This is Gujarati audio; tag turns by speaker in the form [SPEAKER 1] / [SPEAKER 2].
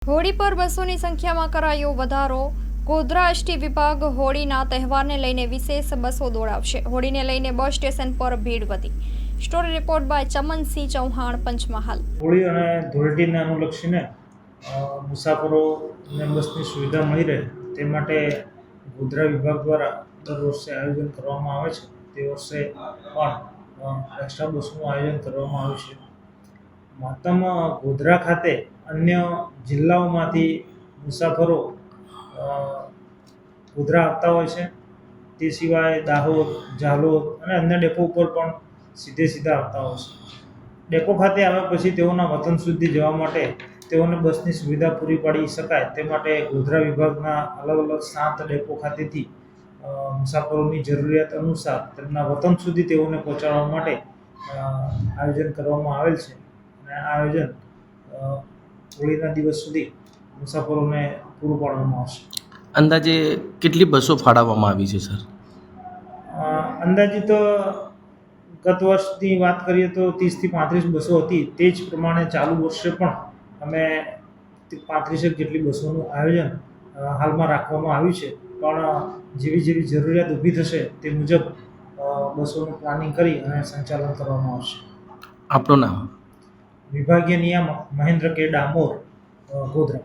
[SPEAKER 1] હોળી પર બસોની સંખ્યામાં કરાયો વધારો। ગોધરા એસટી વિભાગ હોળીના તહેવારને લઈને વિશેષ બસો દોડાવશે। હોળીને લઈને બસ સ્ટેશન પર ભીડ વધી। Story report by Chamansinh Chauhan, Panchmahal.
[SPEAKER 2] Holi અને ધૂળેટીને અનુલક્ષીને મુસાફરોને બસની સુવિધા મળી રહે તે માટે ગોધરા વિભાગ દ્વારા દર વર્ષે આયોજન કરવામાં આવે છે। તે વર્ષે પણ એક્સ્ટ્રા બસનું આયોજન કરવામાં આવ્યું છે। મહત્તમ ગોધરા ખાતે અન્ય જિલ્લાઓમાંથી મુસાફરો ગોધરા આવતા હોય છે। તે સિવાય દાહોદ, ઝાલોદ અને અન્ય ડેપો ઉપર પણ સીધા આવતા હોય છે। ડેપો ખાતે આવ્યા પછી તેઓના વતન સુધી જવા માટે તેઓને બસની સુવિધા પૂરી પાડી શકાય તે માટે ગોધરા વિભાગના અલગ 7 ડેપો ખાતેથી મુસાફરોની જરૂરિયાત અનુસાર તેમના વતન સુધી તેઓને પહોંચાડવા માટે આયોજન કરવામાં આવેલ છે। અને આ આયોજન હોળીના દિવસ સુધી મુસાફરોને પૂરું પાડવામાં આવશે।
[SPEAKER 3] અંદાજે કેટલી બસો ફાળવવામાં આવી છે સર?
[SPEAKER 2] અંદાજિત ગત વર્ષની વાત કરીએ તો 30 થી 35 બસો હતી। તે જ પ્રમાણે ચાલુ વર્ષે પણ અમે 35 જેટલી બસોનું આયોજન હાલમાં રાખવામાં આવ્યું છે। પણ જેવી જરૂરિયાત ઊભી થશે તે મુજબ બસોનું પ્લાનિંગ કરી અને સંચાલન કરવામાં આવશે।
[SPEAKER 3] આપનું નામ?
[SPEAKER 2] વિભાગીય નિયામક મહેન્દ્ર કે ડામોર, ગોધરા।